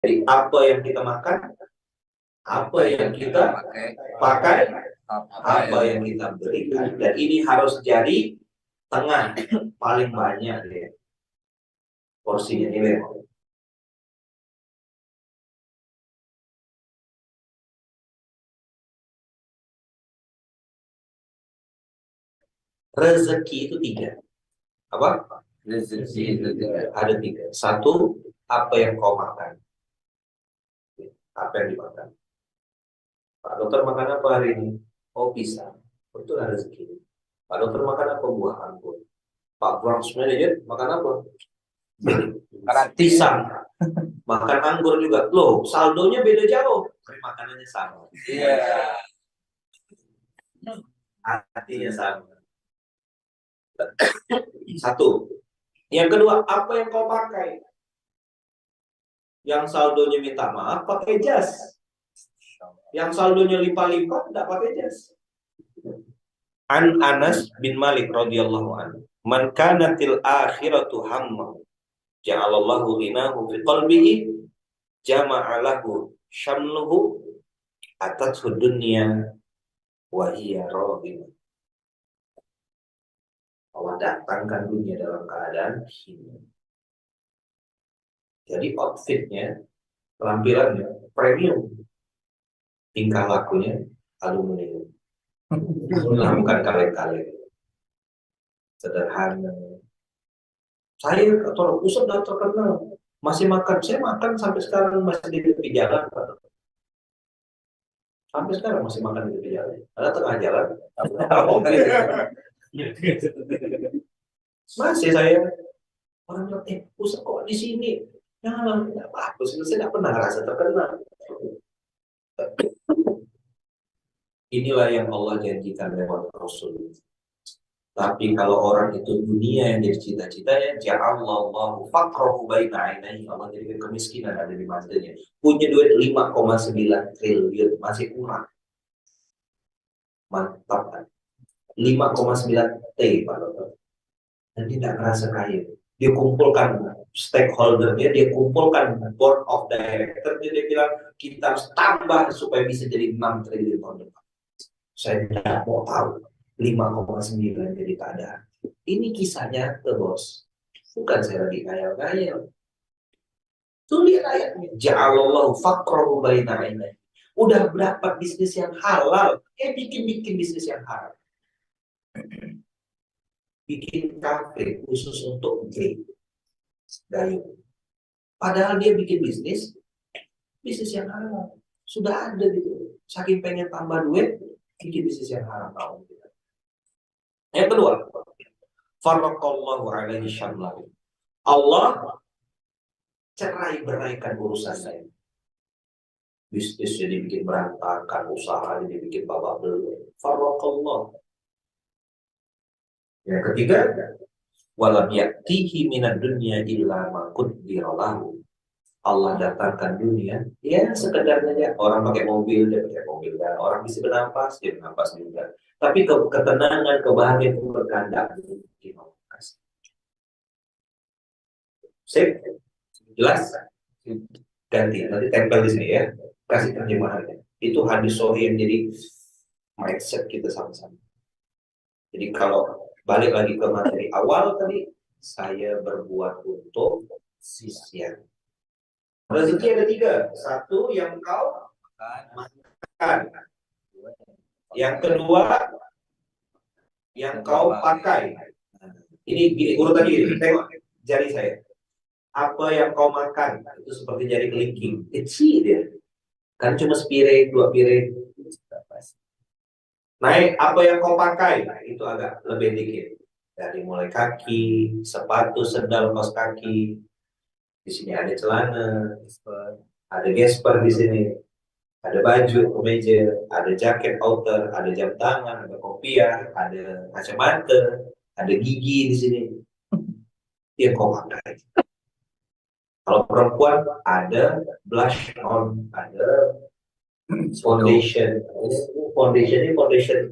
Jadi apa yang kita makan, apa yang kita pakai, apa yang kita berikan. Dan ini harus jadi tengah, paling banyak ya porsinya ini. Rezeki itu tiga. Apa? Rezeki itu tiga. Ada tiga. Satu, apa yang kau makan. Apa yang dimakan. Pak dokter makan apa hari ini? Oh pisang. Itu rezeki. Pak dokter makan apa? Buah anggur. Pak branch manager makan apa? Pisang. Makan anggur juga. Loh, saldonya beda jauh. Tapi makanannya sama. Iya. Artinya sama. Satu. Yang kedua, apa yang kau pakai? Yang saldonya minta maaf, pakai jas. Yang saldonya lipat-lipat, tidak pakai jas. An Anas bin Malik radhiyallahu anhu, man kanatil akhiratu hamma, ja'alallahu ghinahu fi qalbihi, jama'alahu syamluhu, atathu dunya wa hiya radhiyah. Allah datangkan dunia dalam keadaan hina. Jadi outfitnya, penampilannya premium, tingkah lakunya aluminium. Bukan kaleng-kaleng, sederhana. Saya atau Ustaz sudah terkenal, masih makan. Saya makan sampai sekarang masih di tepi jalan, Pak. Sampai sekarang masih makan di tepi jalan. Ada tengah jalan. Masih saya orang bilang, Ustaz kok di sini? Jangan, tidak apa-apa. Saya tidak pernah merasa terkenal. Inilah yang Allah janjikan lewat Rasul. Tapi kalau orang itu dunia yang jadi cita-citanya, ja'allallahu faqrahu baina ainaihi, Allah jadikan kemiskinan ada di matanya. Punya duit 5,9 triliun masih kurang. Mantap kan? 5,9 T Pak Dokter. Dan dia tidak merasa kaya. Dia kumpulkan stakeholder dia kumpulkan board of director, dia bilang kita harus tambah supaya bisa jadi 6 triliun tahun depan. Saya tidak mau tahu 5,9 jadi keadaan. Ini kisahnya ke bos. Bukan saya lagi ngayal-ngayal. Tuh lihat ayatnya. Ja'alallahu faqrahu baina ainai. Udah berapa bisnis yang halal, bikin bisnis yang haram. Bikin kafe khusus untuk gay, gayung. Padahal dia bikin bisnis yang haram. Sudah ada gitu. Saking pengen tambah duit, bikin bisnis yang haram. Yang kedua, farraqallahu alaihi syamlahu. Allah cerai beraikan urusan saya. Bisnis jadi bikin berantakan, usaha jadi bikin babak belur. Farraqallah. Yang ketiga, walam ya'tihi minad dunya illa ma qaddara lahu. Allah datangkan dunia, ya sekedar saja orang pakai mobil, dia pakai mobil, dan orang bisa bernafas, dia bernafas juga. Tapi ketenangan, kebahagiaan itu berganda. Sip, jelas? Ganti, nanti tempel di sini ya. Kasih terjemahannya. Itu hadis sahih yang jadi mindset kita sama-sama. Jadi kalau balik lagi ke materi awal tadi, saya berbuat untuk sisian. Rezeki ada tiga. Satu yang kau makan. Yang kedua yang kau pakai. Ini urutan ini. Tengok jari saya. Apa yang kau makan itu seperti jari kelingking. Kecil dia. Kan cuma sepiring, 2 piring. Naik apa yang kau pakai, nah, itu agak lebih dikit. Dari mulai kaki, sepatu, sendal, kaos kaki. Di sini ada celana, ada gesper di sini, ada baju, kemeja, ada jaket outer, ada jam tangan, ada kopiah, ada kacamata, ada gigi di sini. Yang kau pakai. Kalau perempuan ada blush on, ada foundation. Foundation ini foundation.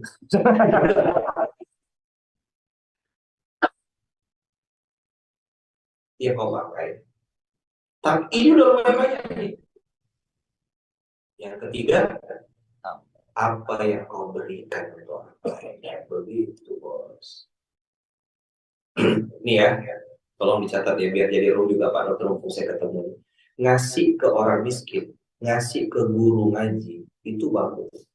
Yang kau pakai. Tapi ini udah lumayan banyak nih. Yang ketiga, apa yang kau berikan untuk orang lain. Begitu, bos. Ini ya, tolong dicatat ya, biar jadi rule juga Pak Dokter, mumpung saya ketemu. Ngasih ke orang miskin, ngasih ke guru ngaji, itu bagus.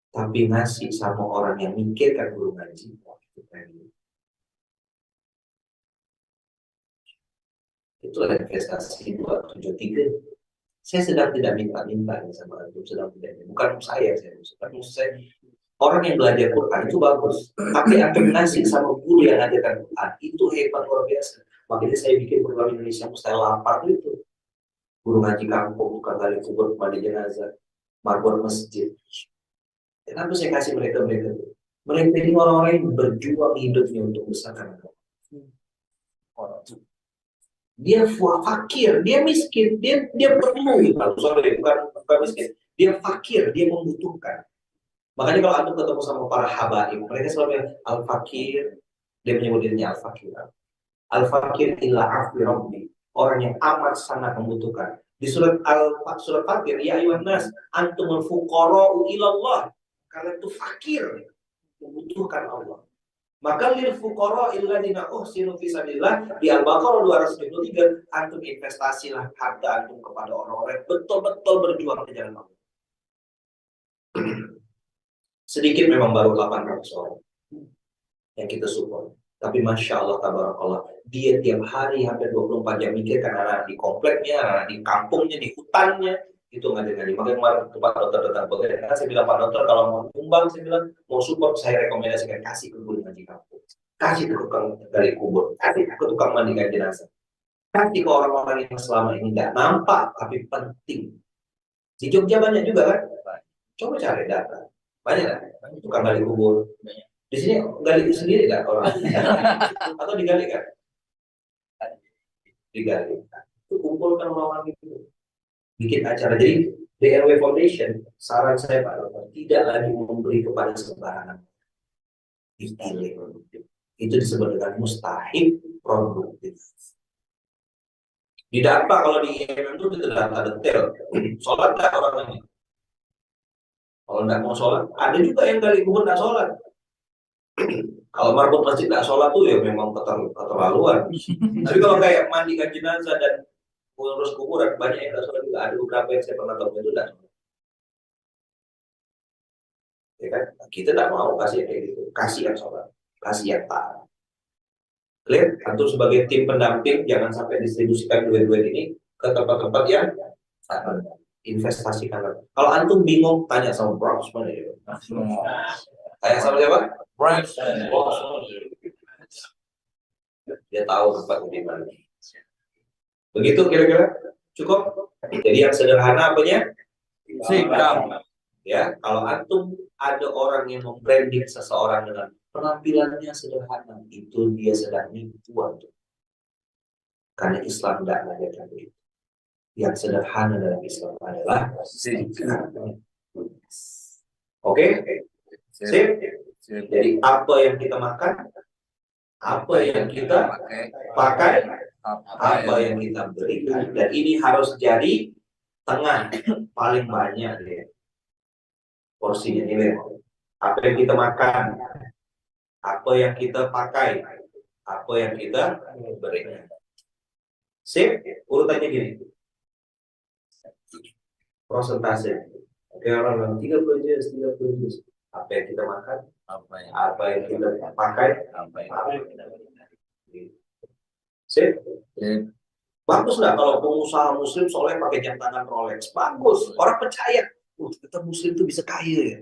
Tapi ngasih sama orang yang mikirkan guru ngaji, itu keren. Itulah investasi 273. Saya sedang tidak minta-minta sama antum, sedang tidak. Bukan saya maksud saya orang yang belajar Quran itu bagus. Tapi antum ngasih sama guru yang ngajarkan Quran itu hebat luar biasa. Makanya saya bikin program Indonesia Mustahil Lapar itu. Guru ngaji kampung, tukang gali kubur, mandi jenazah, marbot masjid. Kenapa saya kasih mereka? Mereka ini orang-orang yang berjuang hidupnya untuk besarkan agama. Dia fakir, dia miskin, dia perlu, sorry, bukan miskin, dia fakir, dia membutuhkan. Makanya kalau antum ketemu sama para habaib, mereka selalu bilang al-fakir, dia menyebut dirinya al-fakir. Al-fakir illa afi rabbi, orang yang amat sangat membutuhkan. Di surat Fatir, ya ayuhan nas, antumul fuqara'u ilallah, kalian itu fakir, membutuhkan Allah. Maka lil fuqara alladziina uhsinu fi sabilillah di Al-Baqarah 273, antum investasilah harta antum kepada orang-orang yang betul-betul berjuang di jalan Allah. Sedikit memang baru 800 orang yang kita support. Tapi Masya Allah, tabarakallah, dia tiap hari hampir 24 jam mikirkan anak di kompleknya, anak di kampungnya, di hutannya, itu ngaji-ngaji. Makanya kemarin Pak Dokter datang ke saya bilang, Pak Dokter kalau mau nyumbang, saya bilang mau support, saya rekomendasikan kasih ke guru ngaji kampung, kasih ke tukang gali kubur, kasih ke tukang mandikan jenazah, kasih ke orang-orang yang selama ini tidak nampak tapi penting. Di Jogja banyak juga kan? Coba cari data, banyak kan? Tukang gali kubur. Di sini gali sendiri nggak orang? Atau digali kan? Digali. Itu kumpulkan orang-orang itu. Bikin acara. Jadi DRW Foundation, saran saya Pak Dokter, tidak lagi memberi kepada sembarangan. Detail produktif. Itu disebut dengan mustahil produktif. Di data kalau di IMM itu data detail. Sholat nggak orang ini? Kalau nggak mau sholat, ada juga yang gali kubur nggak sholat. Kalau marbot masjid nggak sholat tuh ya memang keterlaluan. Tapi kalau kayak mandikan jenazah dan ngurus kuburan, banyak yang nggak sholat juga. Ada beberapa yang saya pernah tahu itu nggak sholat. Ya kan? Kita nggak mau kasih yang kayak gitu. Kasih yang sholat, kasih yang taat. Clear? Antum sebagai tim pendamping jangan sampai distribusikan duit-duit ini ke tempat-tempat yang investasikan. Kalau antum bingung, tanya sama Bronx Manager. Tanya sama siapa? Bronx. Dia tahu tempat di mana. Begitu kira-kira? Cukup? Jadi yang sederhana apanya? Sikap. Ya, kalau antum ada orang yang membranding seseorang dengan penampilannya sederhana, itu dia sedang nipu antum. Karena Islam tidak mengajarkan itu. Yang sederhana dalam Islam adalah sikap. Oke? Sip? Jadi apa yang kita makan, apa yang kita pakai, apa yang kita berikan, dan ini harus jadi tengah paling banyak ya. Porsinya ini, apa yang kita makan, apa yang kita pakai, apa yang kita berikan. Sip, urutannya gini. Prosentase. Oke, orang 30 juz, 30 juz. Apa yang kita makan, apa yang kita pakai, apa yang kita berikan. Sip. Bagus nggak kalau pengusaha muslim soalnya pakai jam tangan Rolex? Bagus, orang percaya. Kita muslim tuh bisa kaya ya.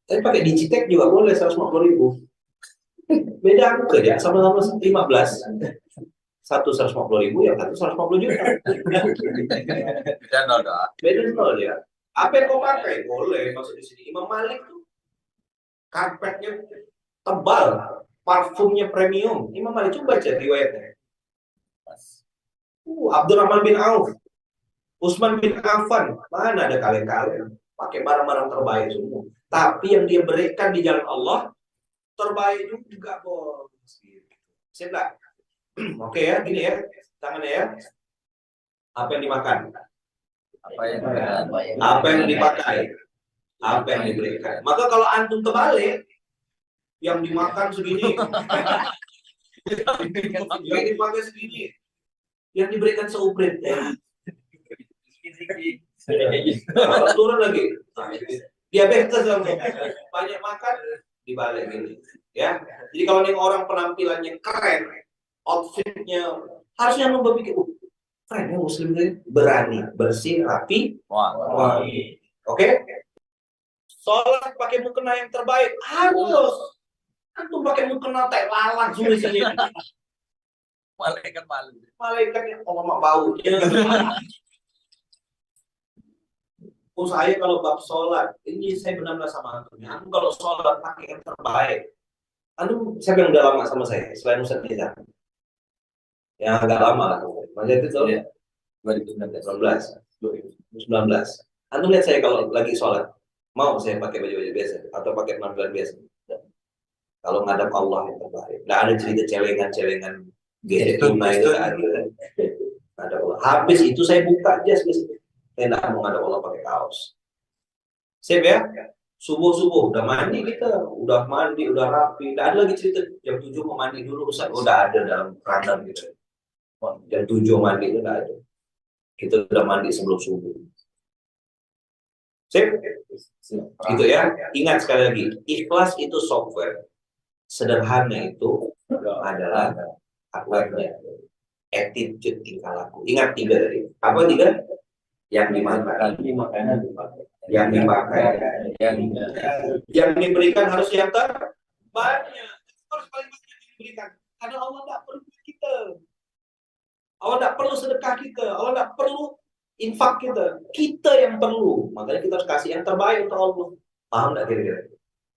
Tapi pakai Digitech juga boleh 150.000. Beda angka ya, sama-sama 15. Satu 150.000, yang satu 150 juta. Beda nol ya. Apa yang kau pakai? Boleh. Maksud di sini Imam Malik tuh karpetnya tebal, parfumnya premium. Imam Malik coba baca riwayatnya. Abdurrahman bin Auf, Utsman bin Affan, mana ada kalian-kalian pakai barang-barang terbaik semua. Tapi yang dia berikan di jalan Allah terbaik juga, bos. Siap nggak? Oke ya, gini ya. tangannya ya. Apa yang dimakan? Apa yang dipakai? Apa yang diberikan? Maka kalau antum terbalik, yang dimakan segini, yang dipakai segini, yang diberikan seuprit. Kalau turun lagi, diabetes langsung. Banyak makan, dibalik gini. Ya, jadi kalau nih orang penampilannya keren, outfitnya harusnya lu berpikir, keren ya muslim ini, berani, bersih, rapi, wangi. Oke? Sholat pakai mukena yang terbaik, harus. Antum pakai mukena tai lalat semua sini. Malaikat malu. Malaikatnya mak baunya. Saya kalau bab sholat, ini saya benar-benar sama antum. Antum kalau sholat pakai yang terbaik. Antum siapa yang udah lama sama saya selain Ustaz Nizam? Yang agak lama, maksudnya itu tahun 2019. Antum lihat saya kalau lagi sholat, mau saya pakai baju-baju biasa atau pakai penampilan biasa? Kalau ngadap Allah yang terbaik, nggak ada cerita celengan-celengan gadget tunai itu ada. Ada Allah. Habis itu saya buka jas biasanya. Saya nggak mau ngadap Allah pakai kaos. Sip ya? Subuh udah mandi kita, udah mandi, udah rapi. Nggak ada lagi cerita jam 7 mau mandi dulu, Ustaz. Udah ada dalam radar gitu. Jam 7 mandi itu nggak ada. Kita udah mandi sebelum subuh. Sip? Gitu ya. Ingat sekali lagi, ikhlas itu software. Sederhana itu adalah hardware-nya. Attitude tingkah laku. Ingat 3 tadi. Apa 3? Yang dimakan, yang dipakai, yang diberikan harus yang terbanyak. Harus paling banyak yang diberikan. Karena Allah tidak perlu kita. Allah tidak perlu sedekah kita. Allah tidak perlu infak kita. Kita yang perlu. Makanya kita harus kasih yang terbaik untuk Allah. Paham tidak kira-kira?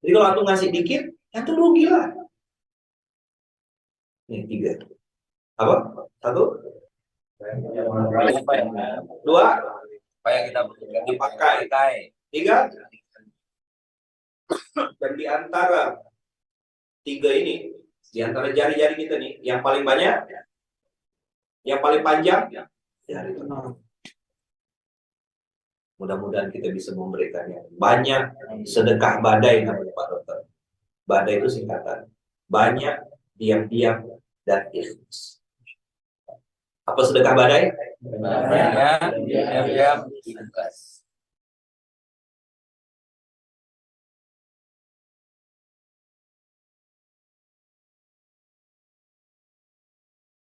Jadi kalau aku ngasih dikit, yang rugi lah. Nih 3. Apa? 1. 2. Apa yang kita dipakai. 3. Dan di antara 3 ini, di antara jari-jari kita nih, yang paling banyak, yang paling panjang, jari tengah. Mudah-mudahan kita bisa memberikannya. Banyak sedekah badai namanya Pak Dokter. Badai itu singkatan. Banyak, diam-diam, dan ikhlas. Apa sedekah badai? Banyak, diam-diam, ikhlas.